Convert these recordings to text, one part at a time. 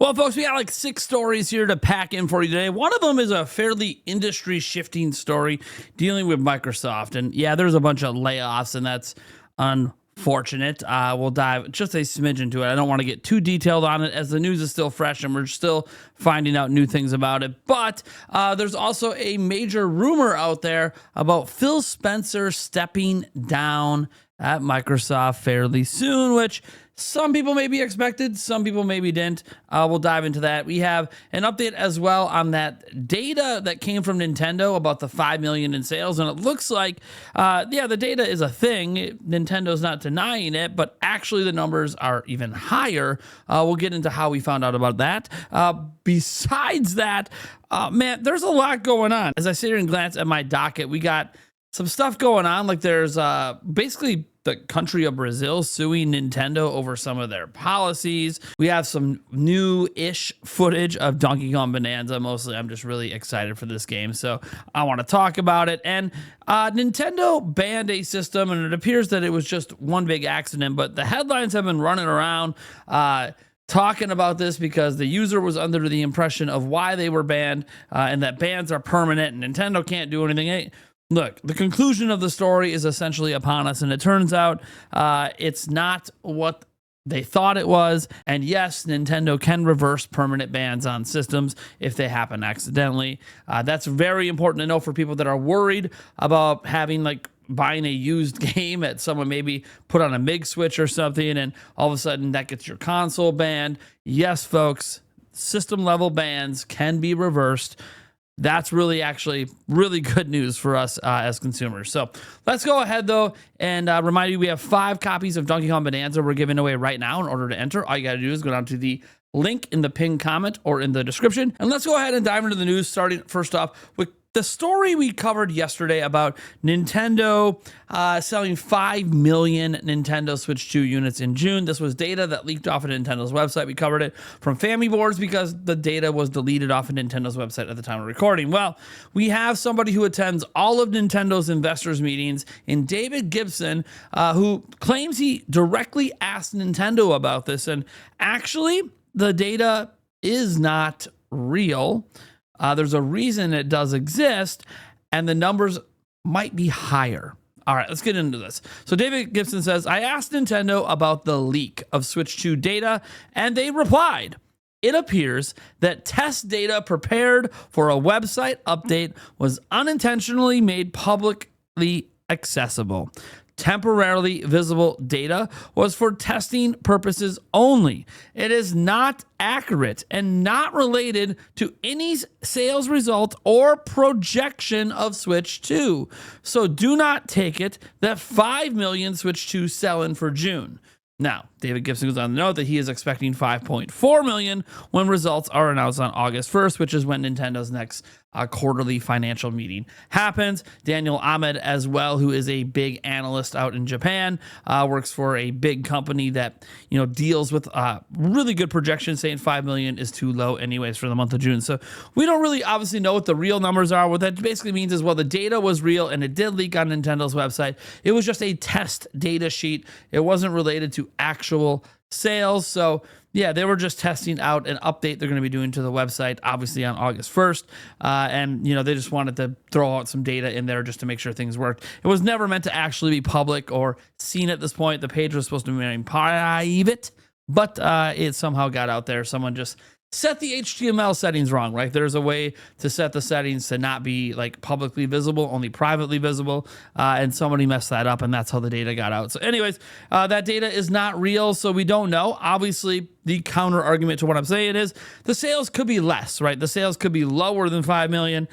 Well, folks, we got like 6 stories here to pack in for you today. One of them is a fairly industry shifting story dealing with Microsoft. And yeah, there's a bunch of layoffs, and that's unfortunate. We'll dive just a smidge into it. I don't want to get too detailed on it as the news is still fresh and we're still finding out new things about it. But there's also a major rumor out there about Phil Spencer stepping down at Microsoft fairly soon, which some people maybe expected, some people maybe didn't. We'll dive into that. We have an update as well on that data that came from Nintendo about the 5 million in sales. And it looks like, the data is a thing. Nintendo's not denying it, but actually the numbers are even higher. We'll get into how we found out about that. Besides that, man, there's a lot going on. As I sit here and glance at my docket, we got some stuff going on. Like there's basically the country of Brazil suing Nintendo over some of their policies. We have some new-ish footage of Donkey Kong Bonanza. Mostly, I'm just really excited for this game, so I want to talk about it. And Nintendo banned a system, and it appears that it was just one big accident, but the headlines have been running around talking about this because the user was under the impression of why they were banned, and that bans are permanent, and Nintendo can't do anything. Look, the conclusion of the story is essentially upon us, and it turns out it's not what they thought it was. And yes, Nintendo can reverse permanent bans on systems if they happen accidentally. That's very important to know for people that are worried about buying a used game at someone maybe put on a MIG switch or something, and all of a sudden that gets your console banned. Yes, folks, system level bans can be reversed. That's actually really good news for us as consumers. So let's go ahead, though, and remind you we have 5 copies of Donkey Kong Bonanza we're giving away right now. In order to enter, all you got to do is go down to the link in the pinned comment or in the description. And let's go ahead and dive into the news, starting first off with the story we covered yesterday about Nintendo selling 5 million Nintendo Switch 2 units in June. This was data that leaked off of Nintendo's website. We covered it from Family Boards because the data was deleted off of Nintendo's website at the time of recording. Well, we have somebody who attends all of Nintendo's investors meetings in David Gibson, who claims he directly asked Nintendo about this. And actually, the data is not real. There's a reason it does exist, and the numbers might be higher. All right, let's get into this. So David Gibson says, I asked Nintendo about the leak of Switch 2 data, and they replied, it appears that test data prepared for a website update was unintentionally made publicly accessible. Temporarily visible data was for testing purposes only. It is not accurate and not related to any sales result or projection of Switch 2. So do not take it that 5 million Switch 2 sell in for June. Now, David Gibson goes on to note that he is expecting 5.4 million when results are announced on August 1st, which is when Nintendo's next quarterly financial meeting happens. Daniel Ahmed as well, who is a big analyst out in Japan, works for a big company that, deals with really good projections, saying 5 million is too low anyways for the month of June. So we don't really obviously know what the real numbers are. What that basically means is, well, the data was real and it did leak on Nintendo's website. It was just a test data sheet. It wasn't related to actual sales. So yeah, they were just testing out an update they're going to be doing to the website, obviously on August 1st. And, they just wanted to throw out some data in there just to make sure things worked. It was never meant to actually be public or seen at this point. The page was supposed to be private, but it somehow got out there. Someone just set the HTML settings wrong, right? There's a way to set the settings to not be publicly visible, only privately visible. And somebody messed that up, and that's how the data got out. So anyways, that data is not real, so we don't know. Obviously, the counter argument to what I'm saying is the sales could be less, right? The sales could be lower than 5 million.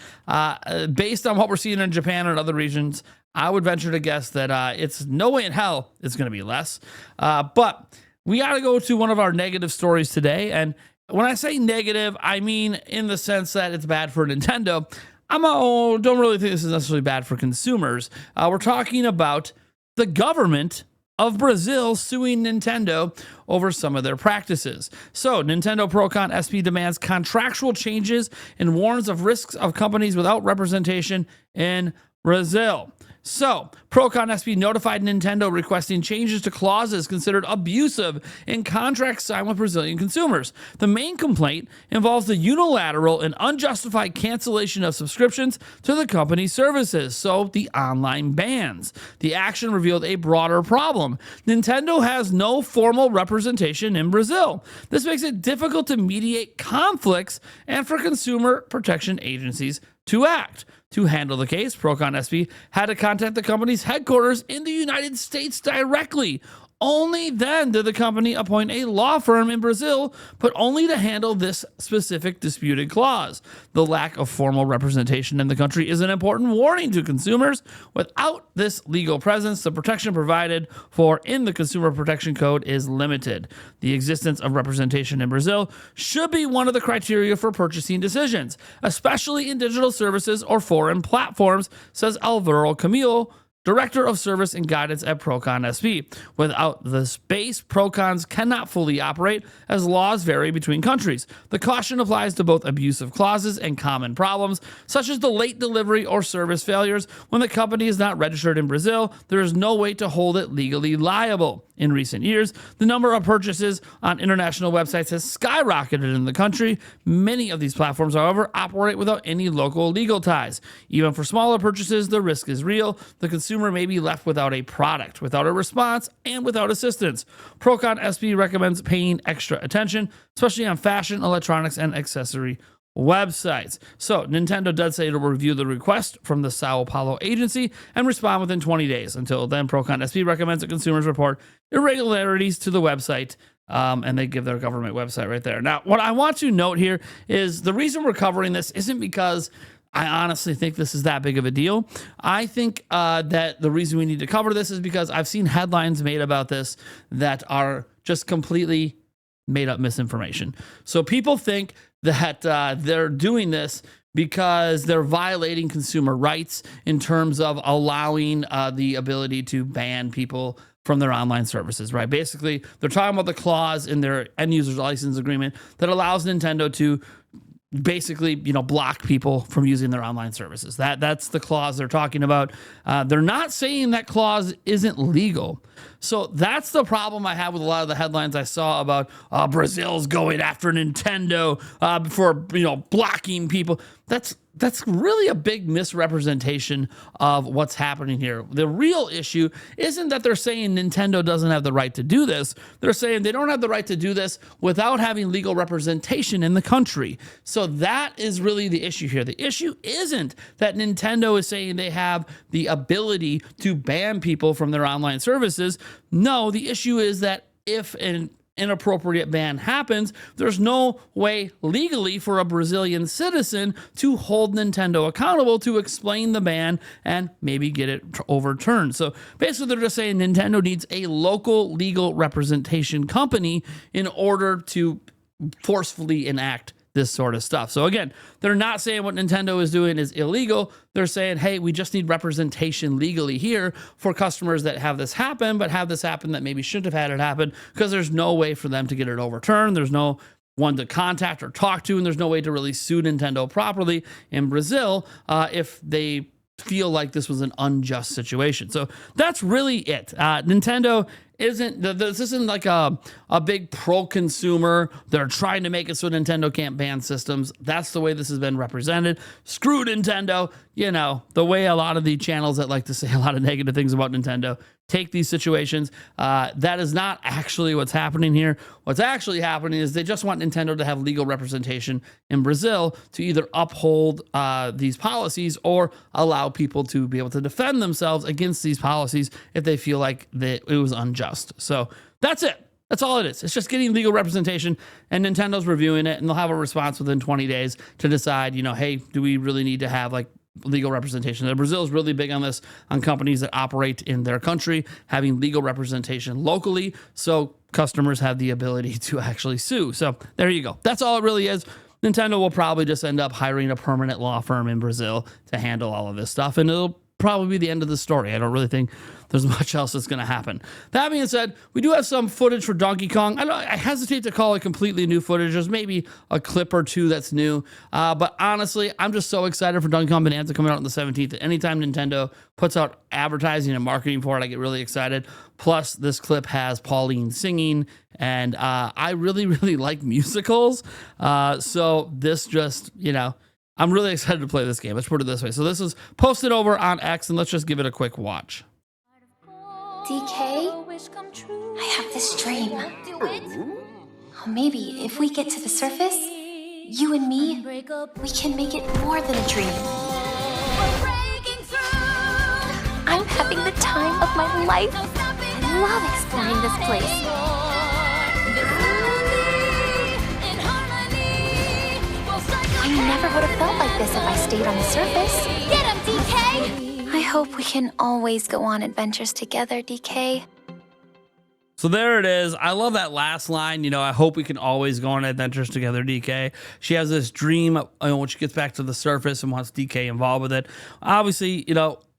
Based on what we're seeing in Japan and other regions, I would venture to guess that it's no way in hell it's going to be less. But we got to go to one of our negative stories today. And when I say negative, I mean in the sense that it's bad for Nintendo. Don't really think this is necessarily bad for consumers. We're talking about the government of Brazil suing Nintendo over some of their practices. So Nintendo Procon SP demands contractual changes and warns of risks of companies without representation in Brazil. So, Procon SB notified Nintendo requesting changes to clauses considered abusive in contracts signed with Brazilian consumers. The main complaint involves the unilateral and unjustified cancellation of subscriptions to the company's services, so the online bans. The action revealed a broader problem. Nintendo has no formal representation in Brazil. This makes it difficult to mediate conflicts and for consumer protection agencies to act. To handle the case, Procon SB had to contact the company's headquarters in the United States directly. Only then did the company appoint a law firm in Brazil, but only to handle this specific disputed clause. The lack of formal representation in the country is an important warning to consumers. Without this legal presence, the protection provided for in the Consumer Protection Code is limited. The existence of representation in Brazil should be one of the criteria for purchasing decisions, especially in digital services or foreign platforms, says Alvaro Camilo, Director of Service and Guidance at Procon SB. Without this base, Procons cannot fully operate as laws vary between countries. The caution applies to both abusive clauses and common problems, such as the late delivery or service failures. When the company is not registered in Brazil, there is no way to hold it legally liable. In recent years, the number of purchases on international websites has skyrocketed in the country. Many of these platforms, however, operate without any local legal ties. Even for smaller purchases, the risk is real. The consumer may be left without a product, without a response, and without assistance. Procon SB recommends paying extra attention, especially on fashion, electronics, and accessory websites. So Nintendo does say it will review the request from the Sao Paulo agency and respond within 20 days. Until then, Procon SB recommends that consumers report irregularities to the website, and they give their government website right there. Now, what I want to note here is the reason we're covering this isn't because I honestly think this is that big of a deal. I think that the reason we need to cover this is because I've seen headlines made about this that are just completely made up misinformation. So people think that they're doing this because they're violating consumer rights in terms of allowing the ability to ban people from their online services, right? Basically, they're talking about the clause in their end user's license agreement that allows Nintendo to basically, block people from using their online services. That's the clause they're talking about. They're not saying that clause isn't legal. So that's the problem I have with a lot of the headlines I saw about Brazil's going after Nintendo for blocking people. That's really a big misrepresentation of what's happening here. The real issue isn't that they're saying Nintendo doesn't have the right to do this. They're saying they don't have the right to do this without having legal representation in the country. So that is really the issue here. The issue isn't that Nintendo is saying they have the ability to ban people from their online services. No, the issue is that if an inappropriate ban happens, there's no way legally for a Brazilian citizen to hold Nintendo accountable to explain the ban and maybe get it overturned. So basically, they're just saying Nintendo needs a local legal representation company in order to forcefully enact this sort of stuff. So again, they're not saying what Nintendo is doing is illegal. They're saying, hey, we just need representation legally here for customers that have this happen, but have this happen that maybe shouldn't have had it happen, because there's no way for them to get it overturned. There's no one to contact or talk to, and there's no way to really sue Nintendo properly in Brazil if they feel like this was an unjust situation. So that's really it. Nintendo this isn't like a big pro-consumer. They're trying to make it so Nintendo can't ban systems. That's the way this has been represented. Screw Nintendo. The way a lot of the channels that like to say a lot of negative things about Nintendo take these situations. That is not actually what's happening here. What's actually happening is they just want Nintendo to have legal representation in Brazil to either uphold these policies or allow people to be able to defend themselves against these policies if they feel like that it was unjust. So that's it. That's all it is. It's just getting legal representation, and Nintendo's reviewing it, and they'll have a response within 20 days to decide, hey, do we really need to have legal representation? Brazil is really big on this, on companies that operate in their country, having legal representation locally, so customers have the ability to actually sue. So there you go. That's all it really is. Nintendo will probably just end up hiring a permanent law firm in Brazil to handle all of this stuff, and it'll probably be the end of the story. I don't really think there's much else that's going to happen. That being said, we do have some footage for Donkey Kong. I hesitate to call it completely new footage. There's maybe a clip or two that's new. But honestly, I'm just so excited for Donkey Kong Bonanza coming out on the 17th. Anytime Nintendo puts out advertising and marketing for it, I get really excited. Plus, this clip has Pauline singing, and I really, really like musicals. So this just, I'm really excited to play this game. Let's put it this way. So this is posted over on X, and let's just give it a quick watch. DK, I have this dream. Oh, maybe if we get to the surface, you and me, we can make it more than a dream. I'm having the time of my life. I love exploring this place. I never would have felt like this if I stayed on the surface. Get him, DK! I hope we can always go on adventures together, DK. So there it is. I love that last line. I hope we can always go on adventures together, DK. She has this dream when she gets back to the surface and wants DK involved with it. Obviously,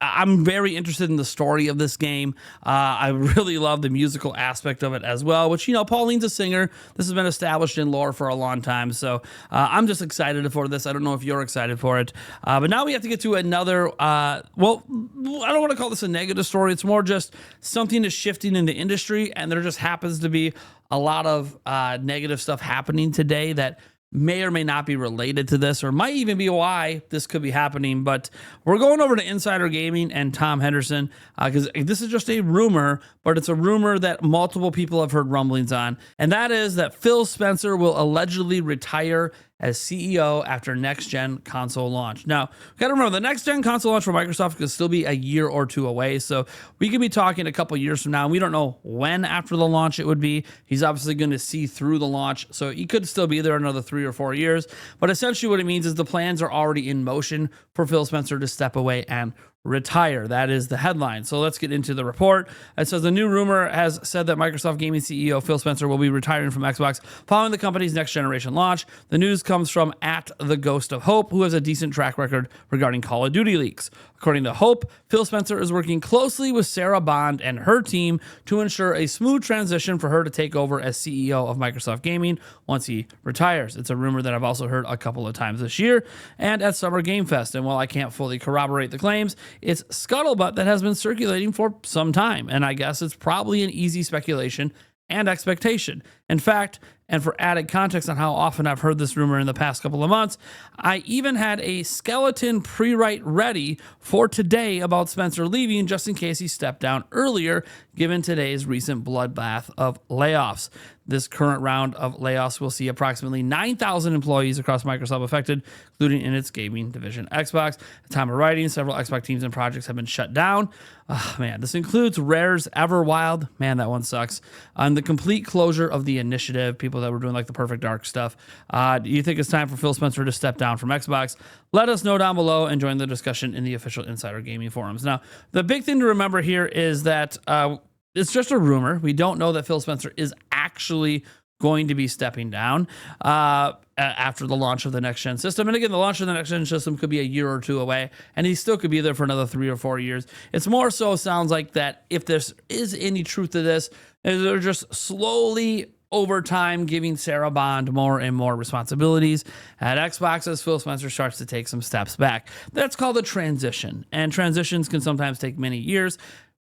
I'm very interested in the story of this game. I really love the musical aspect of it as well, which, Pauline's a singer. This has been established in lore for a long time. So I'm just excited for this. I don't know if you're excited for it. But now we have to get to another, I don't want to call this a negative story. It's more just something is shifting in the industry, and there just happens to be a lot of negative stuff happening today that may or may not be related to this, or might even be why this could be happening. But we're going over to Insider Gaming and Tom Henderson, because this is just a rumor, but it's a rumor that multiple people have heard rumblings on, and that is that Phil Spencer will allegedly retire as CEO after next-gen console launch. Now, we got to remember, the next-gen console launch for Microsoft could still be a year or two away, so we could be talking a couple years from now, and we don't know when after the launch it would be. He's obviously going to see through the launch, so he could still be there another 3 or 4 years, but essentially what it means is the plans are already in motion for Phil Spencer to step away and retire. That is the headline. So let's get into the report. It says the new rumor has said that Microsoft Gaming CEO Phil Spencer will be retiring from Xbox following the company's next generation launch. The news comes from @TheGhostOfHope, who has a decent track record regarding Call of Duty leaks. According to Hope, Phil Spencer is working closely with Sarah Bond and her team to ensure a smooth transition for her to take over as CEO of Microsoft Gaming once he retires. It's a rumor that I've also heard a couple of times this year and at Summer Game Fest. And while I can't fully corroborate the claims, it's scuttlebutt that has been circulating for some time. And I guess it's probably an easy speculation and expectation. In fact, and for added context on how often I've heard this rumor in the past couple of months, I even had a skeleton pre-write ready for today about Spencer leaving just in case he stepped down earlier, given today's recent bloodbath of layoffs. This current round of layoffs will see approximately 9,000 employees across Microsoft affected, including in its gaming division, Xbox. At the time of writing, several Xbox teams and projects have been shut down. Oh, man, this includes Rare's Everwild. Man, that one sucks. And the complete closure of the initiative, people that were doing like the Perfect Dark stuff. Do you think it's time for Phil Spencer to step down from Xbox? Let us know down below and join the discussion in the official Insider Gaming forums. Now, the big thing to remember here is that it's just a rumor. We don't know that Phil Spencer is actually going to be stepping down after the launch of the next-gen system. And again, the launch of the next-gen system could be a year or two away, and he still could be there for another 3 or 4 years. It's more so sounds like that if there is any truth to this, they're just slowly over time giving Sarah Bond more and more responsibilities at Xbox as Phil Spencer starts to take some steps back. That's called a transition, and transitions can sometimes take many years.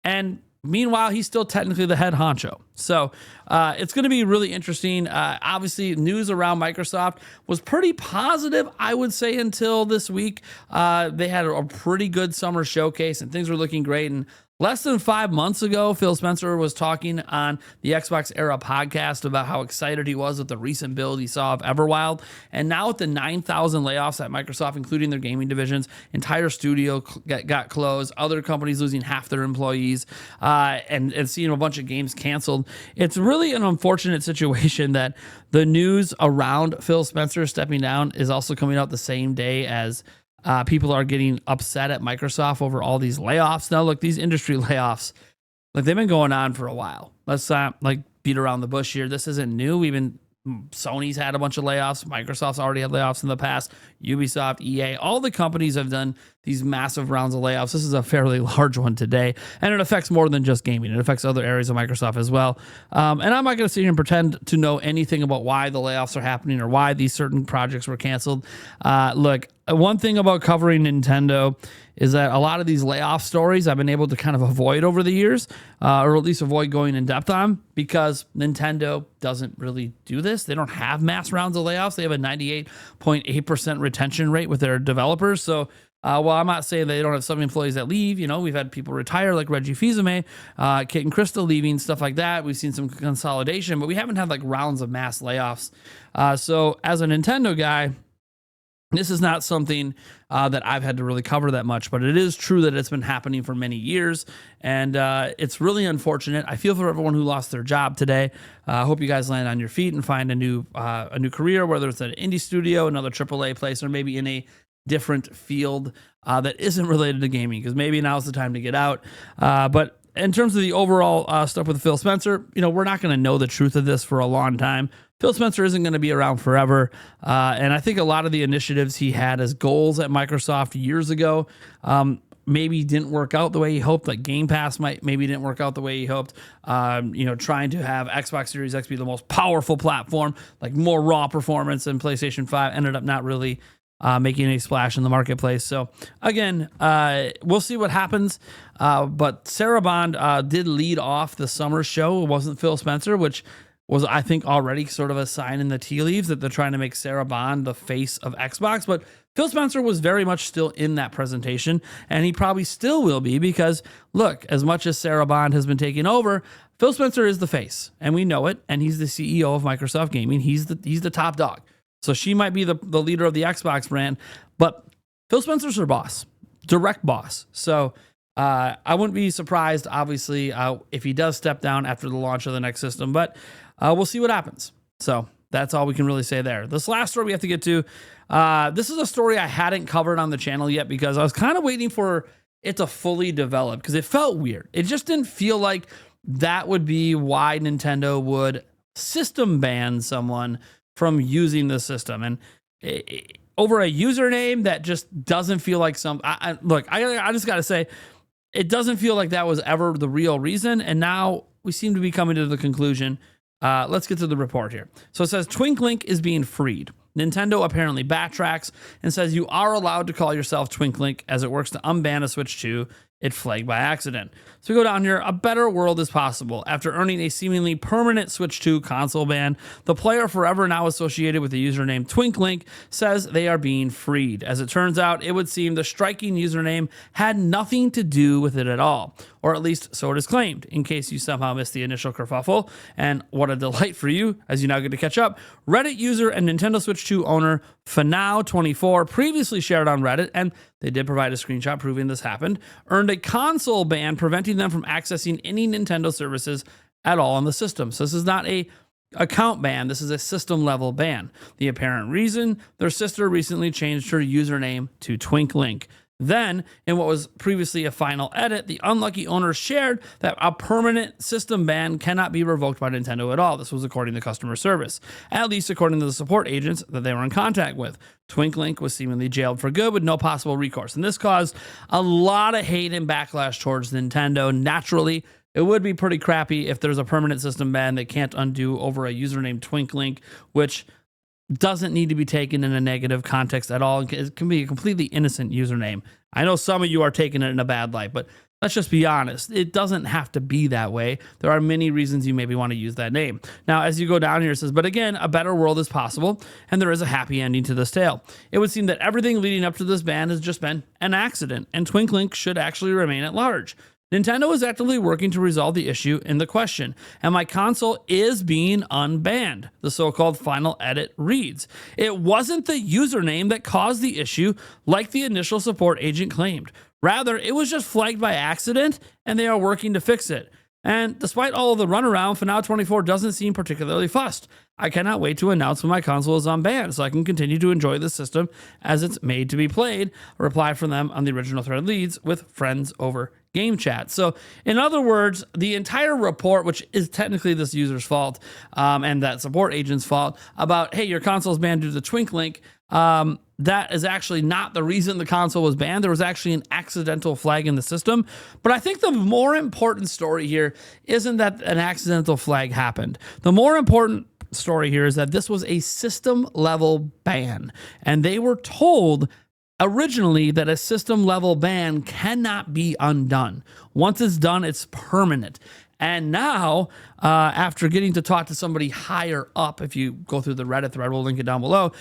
And meanwhile, he's still technically the head honcho. So it's going to be really interesting. Obviously, news around Microsoft was pretty positive, I would say, until this week. They had a pretty good summer showcase, and things were looking great. And less than 5 months ago, Phil Spencer was talking on the Xbox Era podcast about how excited he was with the recent build he saw of Everwild. And now with the 9,000 layoffs at Microsoft, including their gaming divisions, entire studio got closed, other companies losing half their employees, and seeing a bunch of games canceled. It's really an unfortunate situation that the news around Phil Spencer stepping down is also coming out the same day as people are getting upset at Microsoft over all these layoffs. Now, look, these industry layoffs, like they've been going on for a while. Let's not beat around the bush here. This isn't new. Sony's had a bunch of layoffs. Microsoft's already had layoffs in the past. Ubisoft, EA, all the companies have done these massive rounds of layoffs. This is a fairly large one today, and it affects more than just gaming. It affects other areas of Microsoft as well. And I'm not going to sit here and pretend to know anything about why the layoffs are happening or why these certain projects were canceled. Look, one thing about covering Nintendo is that a lot of these layoff stories I've been able to kind of avoid over the years, or at least avoid going in depth on, because Nintendo doesn't really do this. They don't have mass rounds of layoffs. They have a 98.8% retention rate with their developers. So while I'm not saying they don't have some employees that leave, we've had people retire like Reggie Fils-Aimé, Kit and Krista leaving, stuff like that. We've seen some consolidation, but we haven't had like rounds of mass layoffs. So as a Nintendo guy, this is not something that I've had to really cover that much, but it is true that it's been happening for many years, and it's really unfortunate. I feel for everyone who lost their job today. I hope you guys land on your feet and find a new career, whether it's an indie studio, another AAA place, or maybe in a different field that isn't related to gaming, because maybe now's the time to get out. But in terms of the overall stuff with Phil Spencer, we're not going to know the truth of this for a long time. Phil Spencer isn't going to be around forever. And I think a lot of the initiatives he had as goals at Microsoft years ago maybe didn't work out the way he hoped. Like Game Pass maybe didn't work out the way he hoped. Trying to have Xbox Series X be the most powerful platform, like more raw performance than PlayStation 5, ended up not really making a splash in the marketplace. So again, we'll see what happens. But Sarah Bond did lead off the summer show. It wasn't Phil Spencer, which was, I think, already sort of a sign in the tea leaves that they're trying to make Sarah Bond the face of Xbox. But Phil Spencer was very much still in that presentation, and he probably still will be, because look, as much as Sarah Bond has been taking over, Phil Spencer is the face, and we know it, and he's the CEO of Microsoft Gaming. He's the top dog. So she might be the leader of the Xbox brand, but Phil Spencer's her boss, direct boss. So I wouldn't be surprised, obviously, if he does step down after the launch of the next system, but we'll see what happens. So that's all we can really say there. This last story we have to get to, this is a story I hadn't covered on the channel yet, because I was kind of waiting for it to fully develop, because it felt weird. It just didn't feel like that would be why Nintendo would system ban someone from using the system, and over a username that just doesn't feel like some. Look, I just got to say, it doesn't feel like that was ever the real reason, and now we seem to be coming to the conclusion. Let's get to the report here. So it says Twinklink is being freed. Nintendo apparently backtracks and says you are allowed to call yourself Twinklink, as it works to unban a Switch 2 it flagged by accident. So we go down here. A better world is possible. After earning a seemingly permanent Switch 2 console ban, the player forever now associated with the username Twinklink says they are being freed. As it turns out, it would seem the striking username had nothing to do with it at all, or at least so it is claimed, in case you somehow missed the initial kerfuffle. And what a delight for you, as you now get to catch up. Reddit user and Nintendo Switch 2 owner Fanao24 previously shared on Reddit, and they did provide a screenshot proving this happened, earned a console ban preventing them from accessing any Nintendo services at all on the system. So this is not a account ban, this is a system level ban. The apparent reason, their sister recently changed her username to Twinklink. Then, in what was previously a final edit, the unlucky owner shared that a permanent system ban cannot be revoked by Nintendo at all. This was according to customer service, at least according to the support agents that they were in contact with. Twinklink was seemingly jailed for good with no possible recourse, and this caused a lot of hate and backlash towards Nintendo. Naturally, it would be pretty crappy if there's a permanent system ban they can't undo over a username Twinklink, which doesn't need to be taken in a negative context at all. It can be a completely innocent username. I know some of you are taking it in a bad light, but let's just be honest. It doesn't have to be that way. There are many reasons you maybe want to use that name. Now, as you go down here, it says, but again, a better world is possible, and there is a happy ending to this tale. It would seem that everything leading up to this ban has just been an accident, and Twinklink should actually remain at large. Nintendo is actively working to resolve the issue in the question, and my console is being unbanned. The so-called final edit reads, it wasn't the username that caused the issue like the initial support agent claimed. Rather, it was just flagged by accident, and they are working to fix it. And despite all of the runaround, Fanao24 doesn't seem particularly fussed. I cannot wait to announce when my console is unbanned so I can continue to enjoy the system as it's made to be played. A reply from them on the original thread leads with friends over game chat. So in other words, the entire report, which is technically this user's fault and that support agent's fault about, hey, your console is banned due to the Twink link, that is actually not the reason the console was banned. There was actually an accidental flag in the system. But I think the more important story here isn't that an accidental flag happened. The more important story here is that this was a system level ban, and they were told originally that a system level ban cannot be undone. Once it's done, it's permanent. And now, after getting to talk to somebody higher up, if you go through the Reddit thread, we'll link it down below.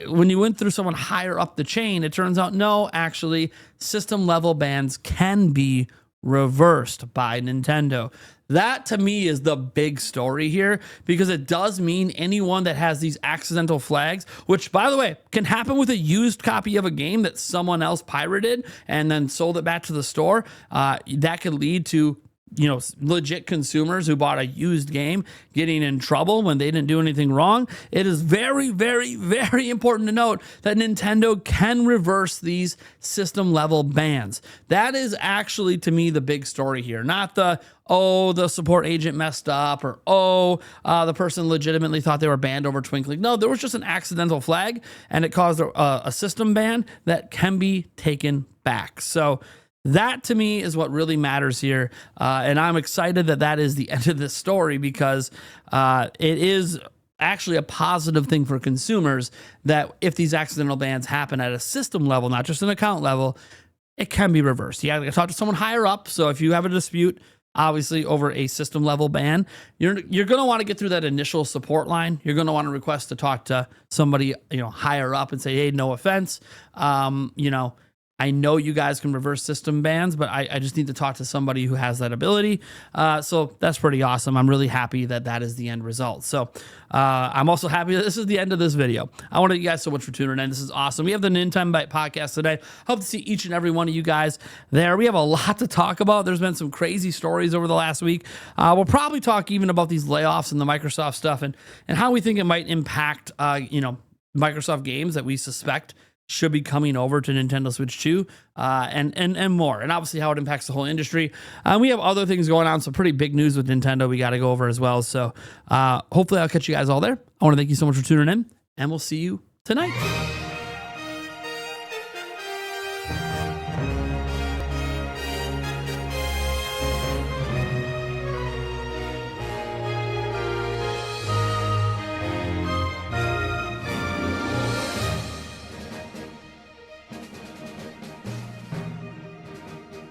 When you went through someone higher up the chain, it turns out, no, actually, system level bans can be reversed by Nintendo. That to me is the big story here, because it does mean anyone that has these accidental flags, which by the way, can happen with a used copy of a game that someone else pirated and then sold it back to the store. That could lead to, you know, legit consumers who bought a used game getting in trouble when they didn't do anything wrong. It is very, very, very important to note that Nintendo can reverse these system level bans. That is actually, to me, the big story here. Not the, oh, the support agent messed up, or, oh, the person legitimately thought they were banned over Twinkling. No, there was just an accidental flag, and it caused a system ban that can be taken back. So that to me is what really matters here. And I'm excited that that is the end of this story, because it is actually a positive thing for consumers that if these accidental bans happen at a system level, not just an account level, it can be reversed. You got to talk to someone higher up. So if you have a dispute, obviously over a system level ban, you're going to want to get through that initial support line. You're going to want to request to talk to somebody, you know, higher up and say, hey, no offense. You know, I know you guys can reverse system bans, but I just need to talk to somebody who has that ability. So that's pretty awesome. I'm really happy that that is the end result. So I'm also happy that this is the end of this video. I want to thank you guys so much for tuning in. This is awesome. We have the Nintendo Byte podcast today. Hope to see each and every one of you guys there. We have a lot to talk about. There's been some crazy stories over the last week. We'll probably talk even about these layoffs and the Microsoft stuff, and how we think it might impact, you know, Microsoft games that we suspect should be coming over to Nintendo Switch 2, and more, and obviously how it impacts the whole industry. We have other things going on, some pretty big news with Nintendo we got to go over as well. So hopefully I'll catch you guys all there. I want to thank you so much for tuning in, and we'll see you tonight.